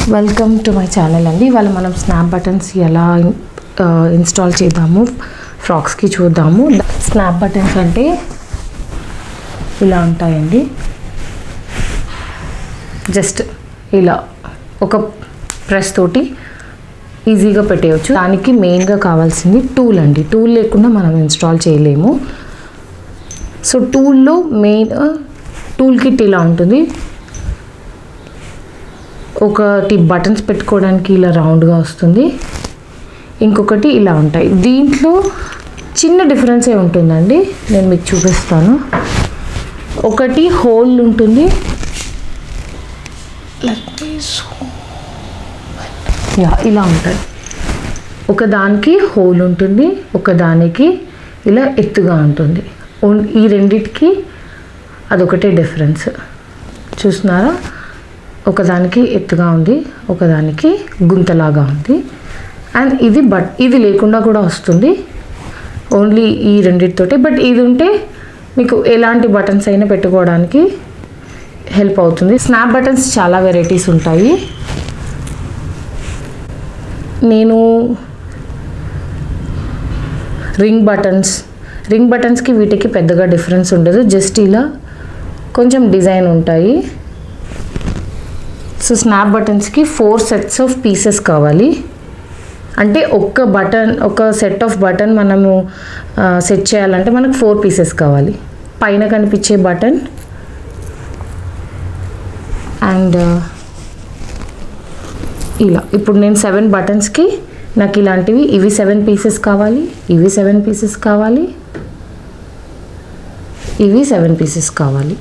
Welcome to my channel అండి. ఇవాళ మనం స్నాప్ బటన్స్ ఎలా ఇన్స్టాల్ చేద్దాము ఫ్రాక్స్కి చూద్దాము. స్నాప్ బటన్స్ అంటే ఇలా ఉంటాయండి. జస్ట్ ఇలా ఒక ప్రెస్ తోటి ఈజీగా పెట్టేయచ్చు. దానికి మెయిన్గా కావాల్సింది టూల్ అండి. టూల్ లేకుండా మనం ఇన్స్టాల్ చేయలేము. సో టూల్లో మెయిన్ టూల్ కిట్ ఇలా ఉంటుంది. ఒకటి బటన్స్ పెట్టుకోవడానికి ఇలా రౌండ్గా వస్తుంది, ఇంకొకటి ఇలా ఉంటాయి. దీంట్లో చిన్న డిఫరెన్సే ఉంటుందండి, నేను మీకు చూపిస్తాను. ఒకటి హోల్ ఉంటుంది, ఇలా ఉంటుంది. ఒకదానికి హోల్ ఉంటుంది, ఒకదానికి ఇలా ఎత్తుగా ఉంటుంది. ఈ రెండిటికి అదొకటే డిఫరెన్స్. చూస్తున్నారా, ఒకదానికి ఎత్తుగా ఉంది, ఒకదానికి గుంతలాగా ఉంది. అండ్ ఇది లేకుండా కూడా వస్తుంది, ఓన్లీ ఈ రెండిటితోటి. బట్ ఇది ఉంటే మీకు ఎలాంటి బటన్స్ అయినా పెట్టుకోవడానికి హెల్ప్ అవుతుంది. స్నాప్ బటన్స్ చాలా వెరైటీస్ ఉంటాయి. నేను రింగ్ బటన్స్కి వీటికి పెద్దగా డిఫరెన్స్ ఉండదు, జస్ట్ ఇలా కొంచెం డిజైన్ ఉంటాయి. సో స్నాప్ బటన్స్కి 4 sets ఆఫ్ పీసెస్ కావాలి. అంటే ఒక సెట్ ఆఫ్ బటన్ మనము సెట్ చేయాలంటే మనకు 4 pieces కావాలి. పైన కనిపించే బటన్ అండ్ ఇలా. ఇప్పుడు నేను 7 బటన్స్కి నాకు ఇలాంటివి, ఇవి 7 pieces కావాలి, ఇవి 7 pieces కావాలి, ఇవి 7 pieces కావాలి.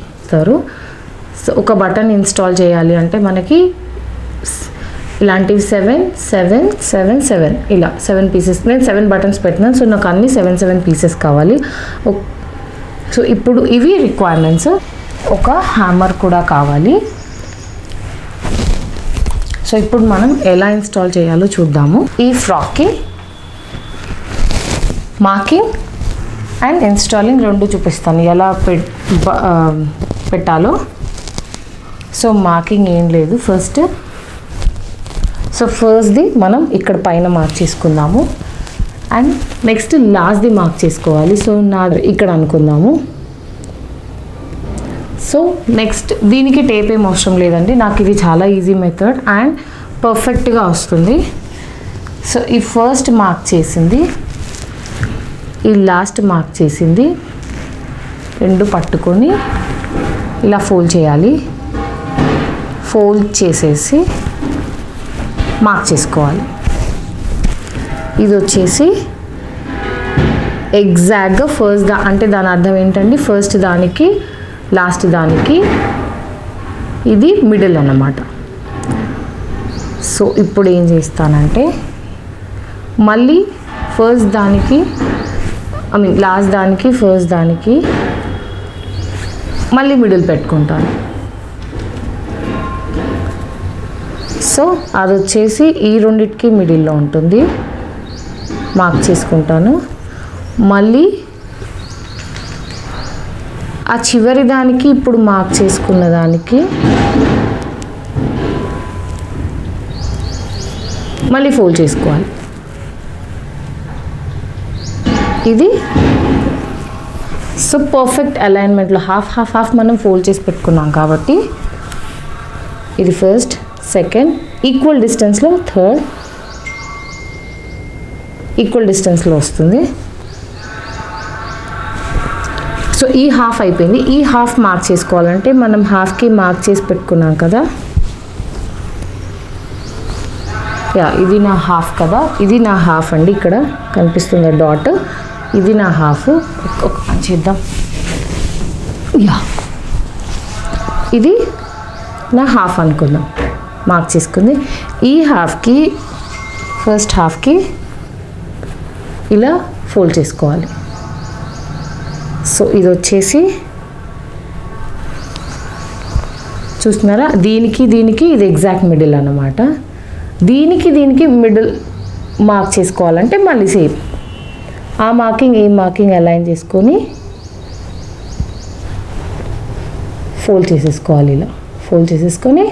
సో ఒక బటన్ ఇన్స్టాల్ చేయాలి అంటే మనకి ఇలాంటివి 7, 7, 7, 7 ఇలా 7 pieces. నేను 7 బటన్స్ పెట్టినాను, సో నాకు అన్ని 7 pieces కావాలి. సో ఇప్పుడు ఇవి రిక్వైర్మెంట్స్. ఒక హ్యామర్ కూడా కావాలి. సో ఇప్పుడు మనం ఎలా ఇన్స్టాల్ చేయాలో చూద్దాము. ఈ ఫ్రాక్కి మార్కింగ్ అండ్ ఇన్స్టాలింగ్ రెండు చూపిస్తాను, ఎలా పెట్టాలో. సో మార్కింగ్ ఏం లేదు. ఫస్ట్ది మనం ఇక్కడ పైన మార్క్ చేసుకుందాము. అండ్ నెక్స్ట్ లాస్ట్ది మార్క్ చేసుకోవాలి. సో ఇక్కడ అనుకుందాము. సో నెక్స్ట్ దీనికి టేప్ ఏం అవసరం లేదండి, నాకు ఇది చాలా ఈజీ మెథడ్ అండ్ పర్ఫెక్ట్గా వస్తుంది. సో ఈ ఫస్ట్ మార్క్ చేసింది, ఈ లాస్ట్ మార్క్ చేసింది రెండు పట్టుకొని ఇలా ఫోల్డ్ చేయాలి. ఫోల్డ్ చేసేసి మార్క్ చేసుకోవాలి. ఇది వచ్చేసి ఎగ్జాక్ట్గా అంటే దాని అర్థం ఏంటండి, ఫస్ట్ దానికి లాస్ట్ దానికి ఇది మిడిల్ అన్నమాట. సో ఇప్పుడు ఏం చేస్తానంటే మళ్ళీ లాస్ట్ దానికి ఫస్ట్ దానికి మళ్ళీ మిడిల్ పెట్టుకుంటాను. సో అది వచ్చేసి ఈ రెండిటికి మిడిల్లో ఉంటుంది, మార్క్ చేసుకుంటాను. మళ్ళీ ఆ చివరి దానికి ఇప్పుడు మార్క్ చేసుకున్న దానికి మళ్ళీ ఫోల్డ్ చేసుకోవాలి. ఇది సో పర్ఫెక్ట్ అలైన్మెంట్లో హాఫ్ మనం ఫోల్డ్ చేసి పెట్టుకున్నాం కాబట్టి ఇది ఫస్ట్, సెకండ్, ఈక్వల్ డిస్టెన్స్లో థర్డ్, ఈక్వల్ డిస్టెన్స్లో వస్తుంది. సో ఈ హాఫ్ అయిపోయింది. ఈ హాఫ్ మార్క్ చేసుకోవాలంటే మనం హాఫ్కి మార్క్ చేసి పెట్టుకున్నాం కదా. ఇది నా హాఫ్ కదా, ఇది నా హాఫ్ అండి. ఇక్కడ కనిపిస్తుంది డాట్, ఇది నా హాఫ్. ఒక పని చేద్దాం, ఇది నా హాఫ్ అనుకుందాం, మార్క్ చేసుకుంది. ఈ హాఫ్కి ఫస్ట్ హాఫ్కి ఇలా ఫోల్డ్ చేసుకోవాలి. సో ఇది వచ్చేసి చూస్తున్నారా, దీనికి ఇది ఎగ్జాక్ట్ మిడిల్ అన్నమాట. దీనికి మిడిల్ మార్క్ చేసుకోవాలంటే మళ్ళీ సేమ్ ఆ మార్కింగ్ ఈ మార్కింగ్ అలైన్ చేసుకొని ఫోల్డ్ చేసేసుకోవాలి. ఇలా ఫోల్డ్ చేసేసుకొని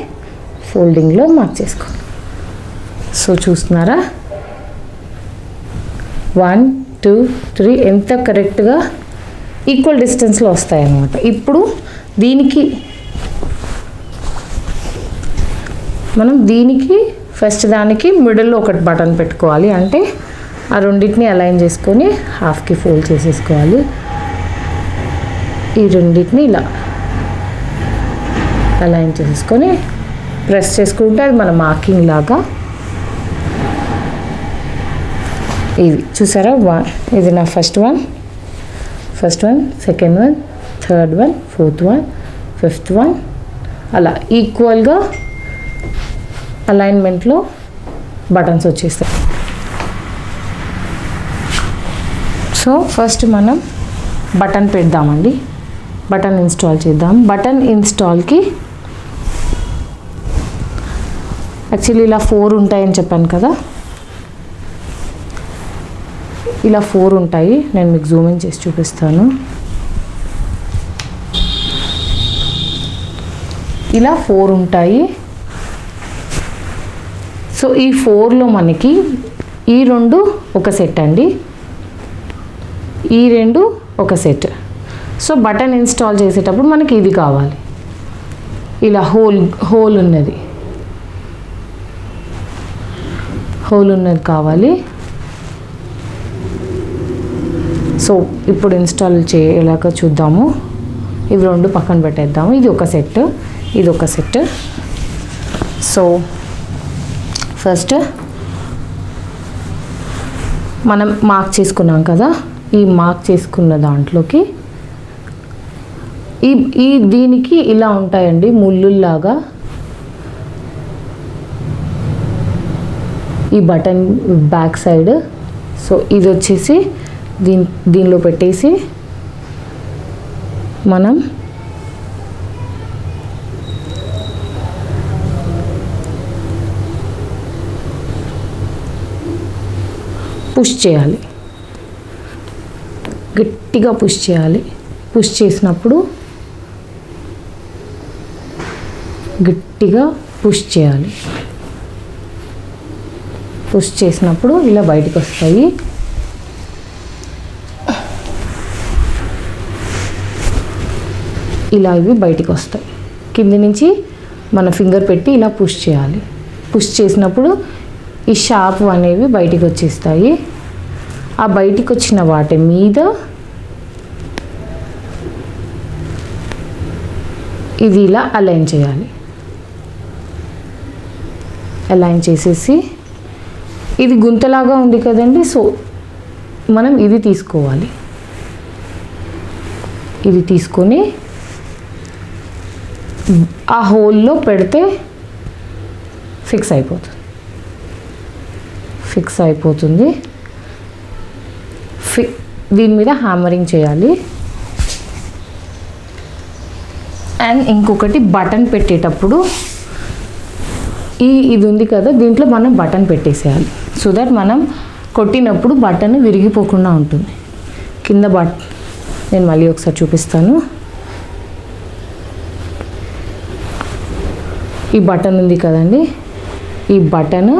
ఫోల్డింగ్లో మార్క్ చేసుకోవాలి. సో చూస్తున్నారా 1 2 3 ఎంత కరెక్ట్గా ఈక్వల్ డిస్టెన్స్లో వస్తాయి అన్నమాట. ఇప్పుడు దీనికి ఫస్ట్ దానికి మిడిల్లో ఒకటి బటన్ పెట్టుకోవాలి. అంటే ఆ రెండింటిని అలైన్ చేసుకొని హాఫ్కి ఫోల్డ్ చేసేసుకోవాలి. ఈ రెండింటిని ఇలా అలైన్ చేసేసుకొని ప్రెస్ చేసుకుంటే అది మన మార్కింగ్ లాగా. ఇది చూసారా ఇది నా first one, second one, third one, fourth one, fifth one, అలా ఈక్వల్గా అలైన్మెంట్లో బటన్స్ వచ్చేస్తాయి. సో ఫస్ట్ మనం బటన్ పెడదామండి, బటన్ ఇన్స్టాల్ చేద్దాం. బటన్ ఇన్స్టాల్కి యాక్చువల్లీ ఇలా 4 ఉంటాయని చెప్పాను కదా, ఇలా 4 ఉంటాయి. నేను మీకు జూమ్ ఇన్ చేసి చూపిస్తాను. ఇలా 4 ఉంటాయి. సో ఈ 4లో మనకి ఈ 2 ఒక సెట్ అండి, ఈ 2 ఒక సెట్. సో బటన్ ఇన్స్టాల్ చేసేటప్పుడు మనకి ఇది కావాలి, ఇలా హోల్ ఉన్నది కావాలి. సో ఇప్పుడు ఇన్స్టాల్ చేయలేక చూద్దాము. ఇవి 2 పక్కన పెట్టేద్దాము. ఇది ఒక సెట్, ఇది ఒక సెట్. సో ఫస్ట్ మనం మార్క్ చేసుకున్నాం కదా, ఈ మార్క్ చేసుకున్న దాంట్లోకి దీనికి ఇలా ఉంటాయండి ముళ్ళుల్లాగా. ఈ బటన్ బ్యాక్ సైడ్. సో ఇది వచ్చేసి దీనిలో పెట్టేసి మనం పుష్ చేయాలి, గట్టిగా పుష్ చేయాలి. పుష్ చేసినప్పుడు గట్టిగా పుష్ చేయాలి. పుష్ చేసినప్పుడు ఇలా బయటికి వస్తాయి. ఇలా ఇవి బయటికి వస్తాయి. కింది నుంచి మన ఫింగర్ పెట్టి ఇలా పుష్ చేయాలి. పుష్ చేసినప్పుడు ఈ షార్ప్ అనేవి బయటికి వచ్చేస్తాయి. ఆ బయటికి వచ్చిన వాటి మీద ఇది ఇలా అలైన్ చేయాలి. అలైన్ చేసేసి ఇది గుంతలాగా ఉంది కదండి, సో మనం ఇది తీసుకోవాలి. ఇది తీసుకొని ఆ హోల్లో పెడితే ఫిక్స్ అయిపోతుంది. దీని మీద హ్యామరింగ్ చేయాలి. అండ్ ఇంకొకటి బటన్ పెట్టేటప్పుడు ఇది ఉంది కదా, దీంట్లో మనం బటన్ పెట్టేసేయాలి. సో దట్ మనం కొట్టినప్పుడు బటన్ విరిగిపోకుండా ఉంటుంది. కింద నేను మళ్ళీ ఒకసారి చూపిస్తాను. ఈ బటన్ ఉంది కదండి, ఈ బటన్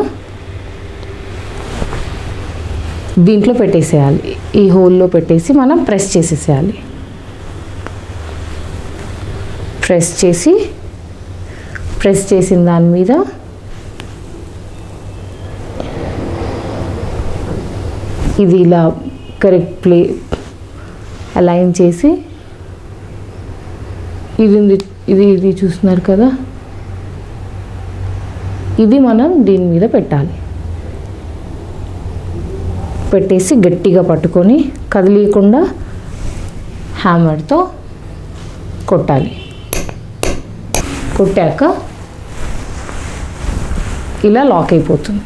దీంట్లో పెట్టేసేయాలి. ఈ హోల్లో పెట్టేసి మనం ప్రెస్ చేసేసేయాలి. ప్రెస్ చేసిన దాని మీద ఇది ఇలా కరెక్ట్ అలైన్ చేసి ఇది చూస్తున్నారు కదా, ఇది మనం దీని మీద పెట్టాలి. పెట్టేసి గట్టిగా పట్టుకొని కదిలీయకుండా హ్యామర్తో కొట్టాలి. కొట్టాక ఇలా లాక్ అయిపోతుంది.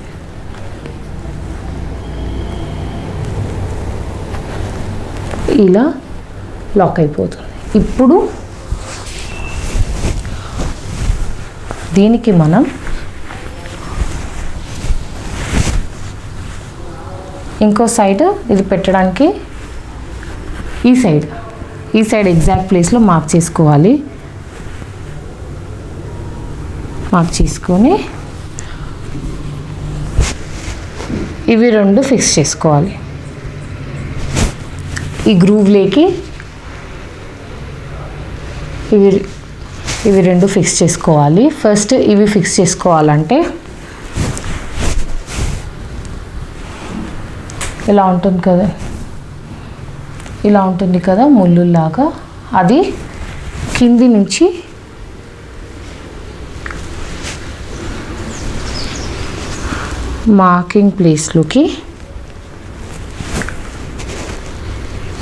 ఇలా లాక్ అయిపోతుంది. ఇప్పుడు దీనికి మనం ఇంకో సైడ్ ఇది పెట్టడానికి ఈ సైడ్ ఎగ్జాక్ట్ ప్లేస్లో మార్క్ చేసుకోవాలి. మార్క్ చేసుకొని ఇవి రెండు ఫిక్స్ చేసుకోవాలి. ఈ గ్రూవ్లోకి ఇవి రెండు ఫిక్స్ చేసుకోవాలి. ఫస్ట్ ఇవి ఫిక్స్ చేసుకోవాలంటే ఇలా ఉంటుంది కదా, ఇలా ఉంటుంది కదా ముళ్ళులాగా, అది కింది నుంచి మార్కింగ్ ప్లేస్లోకి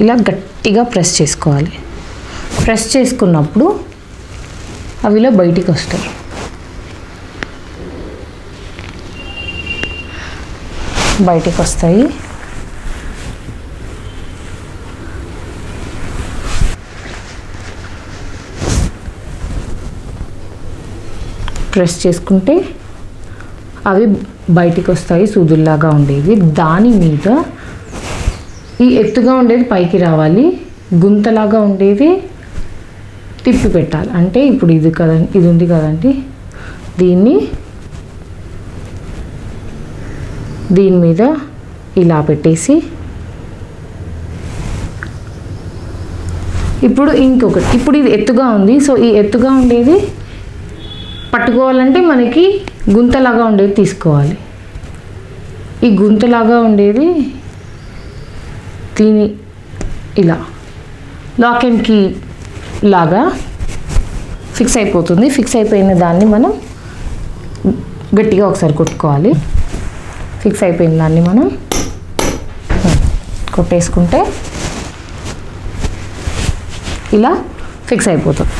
ఇలా గట్టిగా ప్రెస్ చేసుకోవాలి. ప్రెస్ చేసుకున్నప్పుడు అవి ఇలా బయటికి వస్తాయి. బయటికి వస్తాయి. ప్రెస్ చేసుకుంటే అవి బయటికి వస్తాయి, సూదుల్లాగా ఉండేవి. దాని మీద ఈ ఎత్తుగా ఉండేది పైకి రావాలి, గుంతలాగా ఉండేది తిప్పి పెట్టాలి. అంటే ఇప్పుడు ఇది కదండి, ఇది ఉంది కదండి, దీని మీద ఇలా పెట్టేసి ఇప్పుడు ఇంకొకటి, ఇప్పుడు ఇది ఎత్తుగా ఉంది. సో ఈ ఎత్తుగా ఉండేది పట్టుకోవాలంటే మనకి గుంతలాగా ఉండేది తీసుకోవాలి. ఈ గుంతలాగా ఉండేది దీని ఇలా లాక్ అండ్ కీ లాగా ఫిక్స్ అయిపోతుంది. ఫిక్స్ అయిపోయిన దాన్ని మనం గట్టిగా ఒకసారి కొట్టుకోవాలి. ఫిక్స్ అయిపోయిన దాన్ని మనం కొట్టేసుకుంటే ఇలా ఫిక్స్ అయిపోతుంది.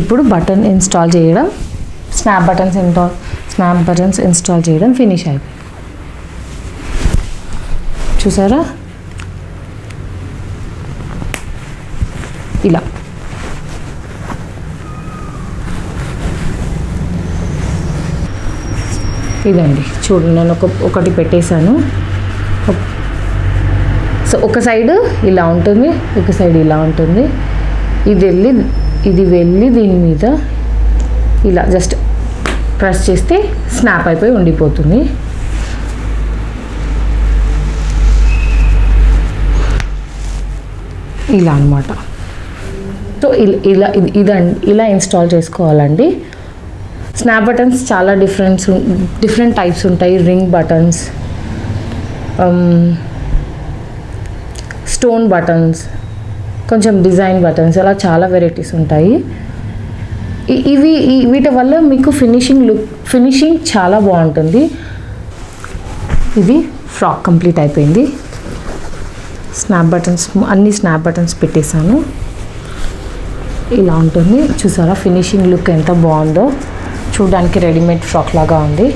ఇప్పుడు బటన్ ఇన్స్టాల్ చేయడం, స్నాప్ బటన్స్ ఇన్స్టాల్ చేయడం ఫినిష్ అయిపోయింది. చూసారా, ఇలా ఇదండి చూడండి, నేను ఒకటి పెట్టేశాను. సో ఒక సైడ్ ఇలా ఉంటుంది, ఒక సైడ్ ఇలా ఉంటుంది. ఇది వెళ్ళి దీని మీద ఇలా జస్ట్ ప్రెస్ చేస్తే స్నాప్ అయిపోయి ఉండిపోతుంది. ఇలా అన్నమాట. సో ఇలా ఇన్స్టాల్ చేసుకోవాలండి. స్నాప్ బటన్స్ చాలా డిఫరెంట్ టైప్స్ ఉంటాయి. రింగ్ బటన్స్, స్టోన్ బటన్స్, కొంచెం డిజైన్ బటన్స్, అలా చాలా వెరైటీస్ ఉంటాయి. వీటి వల్ల మీకు ఫినిషింగ్ చాలా బాగుంటుంది. ఇది ఫ్రాక్ కంప్లీట్ అయిపోయింది. అన్ని స్నాప్ బటన్స్ పెట్టేశాను. ఇలా ఉంటుంది. చూసారా ఫినిషింగ్ లుక్ ఎంత బాగుందో, చూడడానికి రెడీమేడ్ ఫ్రాక్ లాగా ఉంది.